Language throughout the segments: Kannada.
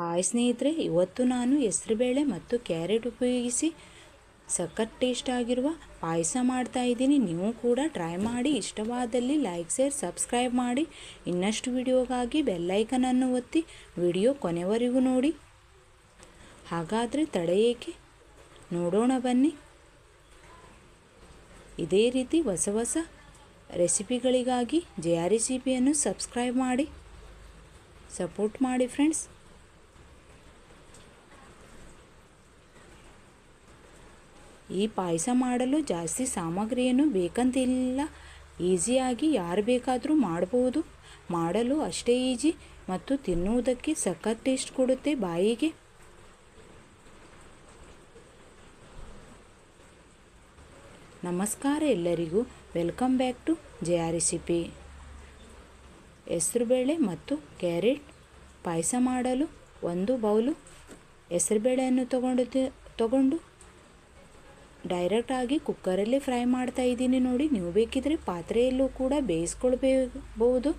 ಹಾಯ್ ಸ್ನೇಹಿತರೆ, ಇವತ್ತು ನಾನು ಹೆಸರುಬೇಳೆ ಮತ್ತು ಕ್ಯಾರೆಟ್ ಉಪಯೋಗಿಸಿ ಸಖತ್ ಟೇಸ್ಟ್ ಆಗಿರುವ ಪಾಯಸ ಮಾಡ್ತಾ ಇದ್ದೀನಿ. ನೀವು ಕೂಡ ಟ್ರೈ ಮಾಡಿ. ಇಷ್ಟವಾದಲ್ಲಿ ಲೈಕ್, ಶೇರ್, ಸಬ್ಸ್ಕ್ರೈಬ್ ಮಾಡಿ. ಇನ್ನಷ್ಟು ವಿಡಿಯೋಗಾಗಿ ಬೆಲ್ಲೈಕನನ್ನು ಒತ್ತಿ ವಿಡಿಯೋ ಕೊನೆವರೆಗೂ ನೋಡಿ. ಹಾಗಾದರೆ ತಡ ಏಕೆ, ನೋಡೋಣ ಬನ್ನಿ. ಇದೇ ರೀತಿ ಹೊಸ ಹೊಸ ರೆಸಿಪಿಗಳಿಗಾಗಿ JR ರೆಸಿಪಿಯನ್ನು ಸಬ್ಸ್ಕ್ರೈಬ್ ಮಾಡಿ, ಸಪೋರ್ಟ್ ಮಾಡಿ ಫ್ರೆಂಡ್ಸ್. ಈ ಪಾಯಸ ಮಾಡಲು ಜಾಸ್ತಿ ಸಾಮಗ್ರಿಯನ್ನು ಬೇಕಂತಿಲ್ಲ. ಈಸಿಯಾಗಿ ಯಾರು ಬೇಕಾದರೂ ಮಾಡಬಹುದು. ಮಾಡಲು ಅಷ್ಟೇ ಈಜಿ ಮತ್ತು ತಿನ್ನುವುದಕ್ಕೆ ಸಖತ್ ಟೇಸ್ಟ್ ಕೊಡುತ್ತೆ ಬಾಯಿಗೆ. ನಮಸ್ಕಾರ ಎಲ್ಲರಿಗೂ, welcome back to JR recipe. ಹೆಸರುಬೇಳೆ ಮತ್ತು ಕ್ಯಾರೆಟ್ ಪಾಯಸ ಮಾಡಲು ಒಂದು ಬೌಲು ಹೆಸರುಬೇಳೆಯನ್ನು ತಗೊಂಡು ಡೈರೆಕ್ಟಾಗಿ ಕುಕ್ಕರಲ್ಲಿ ಫ್ರೈ ಮಾಡ್ತಾ ಇದ್ದೀನಿ ನೋಡಿ. ನೀವು ಬೇಕಿದ್ರೆ ಪಾತ್ರೆಯಲ್ಲೂ ಕೂಡ ಬೇಯಿಸ್ಕೊಳ್ಬಹುದು.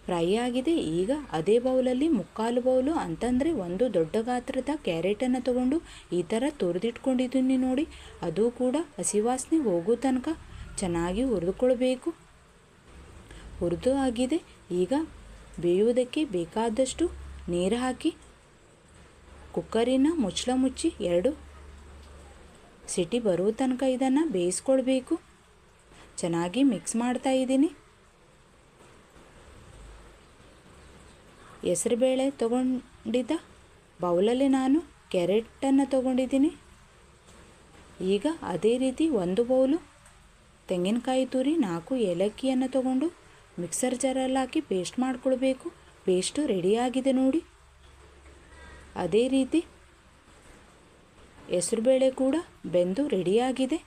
ಫ್ರೈ ಆಗಿದೆ. ಈಗ ಅದೇ ಬೌಲಲ್ಲಿ ಮುಕ್ಕಾಲು ಬೌಲು ಅಂತಂದರೆ ಒಂದು ದೊಡ್ಡ ಗಾತ್ರದ ಕ್ಯಾರೆಟನ್ನು ತಗೊಂಡು ಈ ಥರ ತುರಿದಿಟ್ಕೊಂಡಿದ್ದೀನಿ ನೋಡಿ. ಅದು ಕೂಡ ಹಸಿ ವಾಸನೆ ಹೋಗೋ ತನಕ ಚೆನ್ನಾಗಿ ಹುರಿದುಕೊಳ್ಬೇಕು. ಹುರಿದು ಆಗಿದೆ. ಈಗ ಬೇಯುವುದಕ್ಕೆ ಬೇಕಾದಷ್ಟು ನೀರು ಹಾಕಿ ಕುಕ್ಕರಿನ ಮುಚ್ಚಳ ಮುಚ್ಚಿ 2 ಸಿಟಿ ಬರುವ ತನಕ ಇದನ್ನು ಬೇಯಿಸ್ಕೊಳ್ಬೇಕು. ಚೆನ್ನಾಗಿ ಮಿಕ್ಸ್ ಮಾಡ್ತಾ ಇದ್ದೀನಿ. ಹೆಸರುಬೇಳೆ ತಗೊಂಡಿದ್ದ ಬೌಲಲ್ಲಿ ನಾನು ಕ್ಯಾರೆಟನ್ನು ತಗೊಂಡಿದ್ದೀನಿ. ಈಗ ಅದೇ ರೀತಿ ಒಂದು ಬೌಲು ತೆಂಗಿನಕಾಯಿ ತುರಿ, 4 ಏಲಕ್ಕಿಯನ್ನು ತಗೊಂಡು ಮಿಕ್ಸರ್ ಜಾರಲ್ಲಿ ಹಾಕಿ ಪೇಸ್ಟ್ ಮಾಡ್ಕೊಳ್ಬೇಕು. ಪೇಸ್ಟು ರೆಡಿಯಾಗಿದೆ ನೋಡಿ. ಅದೇ ರೀತಿ ಹೆಸರುಬೇಳೆ ಕೂಡ ಬೆಂದು ರೆಡಿಯಾಗಿದೆ.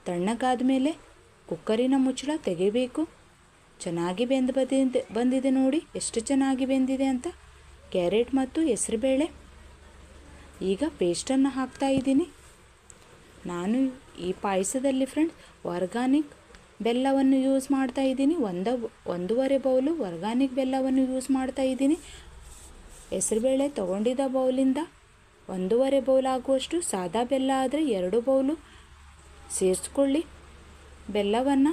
ತಣ್ಣಗಾದ ಮೇಲೆ ಕುಕ್ಕರಿನ ಮುಚ್ಚಳ ತೆಗಿಬೇಕು. ಚೆನ್ನಾಗಿ ಬಂದಿದೆ ನೋಡಿ, ಎಷ್ಟು ಚೆನ್ನಾಗಿ ಬೆಂದಿದೆ ಅಂತ ಕ್ಯಾರೆಟ್ ಮತ್ತು ಹೆಸರುಬೇಳೆ. ಈಗ ಪೇಸ್ಟನ್ನು ಹಾಕ್ತಾ ಇದ್ದೀನಿ. ನಾನು ಈ ಪಾಯಸದಲ್ಲಿ ಫ್ರೆಂಡ್ಸ್ ಆರ್ಗಾನಿಕ್ ಬೆಲ್ಲವನ್ನು ಯೂಸ್ ಮಾಡ್ತಾ ಇದ್ದೀನಿ. 1.5 ಬೌಲು ಆರ್ಗಾನಿಕ್ ಬೆಲ್ಲವನ್ನು ಯೂಸ್ ಮಾಡ್ತಾ ಇದ್ದೀನಿ. ಹೆಸರುಬೇಳೆ ತಗೊಂಡಿದ್ದ ಬೌಲಿಂದ 1.5 ಬೌಲ್ ಆಗುವಷ್ಟು ಸಾದಾ ಬೆಲ್ಲ ಆದರೆ 2 ಬೌಲು ಸೇರಿಸ್ಕೊಳ್ಳಿ ಬೆಲ್ಲವನ್ನು.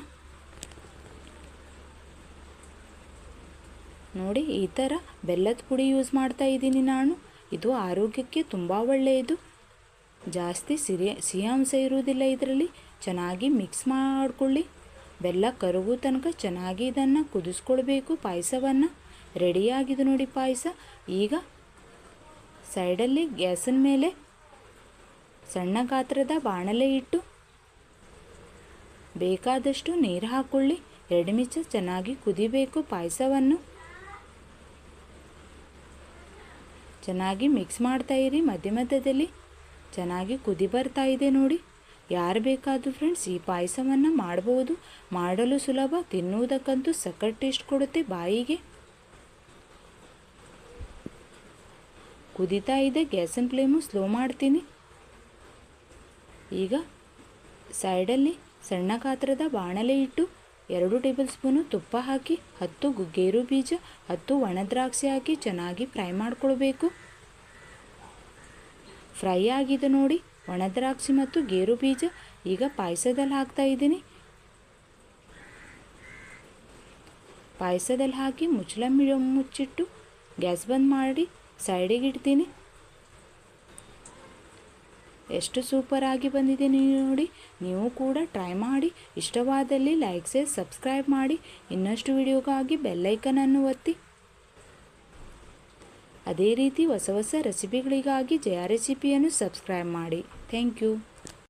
ನೋಡಿ, ಈ ಥರ ಬೆಲ್ಲದ ಪುಡಿ ಯೂಸ್ ಮಾಡ್ತಾ ಇದ್ದೀನಿ ನಾನು. ಇದು ಆರೋಗ್ಯಕ್ಕೆ ತುಂಬ ಒಳ್ಳೆಯದು. ಜಾಸ್ತಿ ಸಿಹಿಂಶ ಇರುವುದಿಲ್ಲ ಇದರಲ್ಲಿ. ಚೆನ್ನಾಗಿ ಮಿಕ್ಸ್ ಮಾಡಿಕೊಳ್ಳಿ. ಬೆಲ್ಲ ಕರಗೋ ತನಕ ಚೆನ್ನಾಗಿ ಇದನ್ನು ಕುದಿಸ್ಕೊಳ್ಬೇಕು. ಪಾಯಸವನ್ನು ರೆಡಿಯಾಗಿದೆ ನೋಡಿ ಪಾಯಸ. ಈಗ ಸೈಡಲ್ಲಿ ಗ್ಯಾಸಿನ ಮೇಲೆ ಸಣ್ಣ ಗಾತ್ರದ ಬಾಣಲೆ ಇಟ್ಟು ಬೇಕಾದಷ್ಟು ನೀರು ಹಾಕ್ಕೊಳ್ಳಿ. 2 ನಿಮಿಷ ಚೆನ್ನಾಗಿ ಕುದಿಬೇಕು. ಪಾಯಸವನ್ನು ಚೆನ್ನಾಗಿ ಮಿಕ್ಸ್ ಮಾಡ್ತಾ ಇರಿ. ಮಧ್ಯದಲ್ಲಿ ಚೆನ್ನಾಗಿ ಕುದಿ ಬರ್ತಾ ಇದೆ ನೋಡಿ. ಯಾರು ಬೇಕಾದರೂ ಫ್ರೆಂಡ್ಸ್ ಈ ಪಾಯಸವನ್ನು ಮಾಡ್ಬೋದು. ಮಾಡಲು ಸುಲಭ, ತಿನ್ನುವುದಕ್ಕಂತೂ ಸಖತ್ ಟೇಸ್ಟ್ ಕೊಡುತ್ತೆ ಬಾಯಿಗೆ. ಕುದೀತಾ ಇದೆ. ಗ್ಯಾಸಿನ ಫ್ಲೇಮು ಸ್ಲೋ ಮಾಡ್ತೀನಿ. ಈಗ ಸೈಡಲ್ಲಿ ಸಣ್ಣ ಗಾತ್ರದ ಬಾಣಲೆ ಇಟ್ಟು 2 ಟೇಬಲ್ ಸ್ಪೂನು ತುಪ್ಪ ಹಾಕಿ 10 ಗೇರು ಬೀಜ 10 ಒಣ ದ್ರಾಕ್ಷಿ ಹಾಕಿ ಚೆನ್ನಾಗಿ ಫ್ರೈ ಮಾಡ್ಕೊಳ್ಬೇಕು. ಫ್ರೈ ಆಗಿದೆ ನೋಡಿ ಒಣ ದ್ರಾಕ್ಷಿ ಮತ್ತು ಗೇರು ಬೀಜ. ಈಗ ಪಾಯಸದಲ್ಲಿ ಹಾಕ್ತಾ ಇದ್ದೀನಿ. ಪಾಯಸದಲ್ಲಿ ಹಾಕಿ ಮುಚ್ಚಳ ಮುಚ್ಚಿಟ್ಟು ಗ್ಯಾಸ್ ಬಂದ್ ಮಾಡಿ ಸೈಡಿಗೆ ಇಡ್ತೀನಿ. ಎಷ್ಟು ಸೂಪರ್ ಆಗಿ ಬಂದಿದೆ ನೋಡಿ. ನೀವು ಕೂಡ ಟ್ರೈ ಮಾಡಿ. ಇಷ್ಟವಾದಲ್ಲಿ ಲೈಕ್, ಶೇರ್, ಸಬ್ಸ್ಕ್ರೈಬ್ ಮಾಡಿ. ಇನ್ನಷ್ಟು ವಿಡಿಯೋಗಾಗಿ ಬೆಲ್ಲೈಕನನ್ನು ಒತ್ತಿ. ಅದೇ ರೀತಿ ಹೊಸ ಹೊಸ ರೆಸಿಪಿಗಳಿಗಾಗಿ JR ರೆಸಿಪಿಯನ್ನು ಸಬ್ಸ್ಕ್ರೈಬ್ ಮಾಡಿ. Thank you.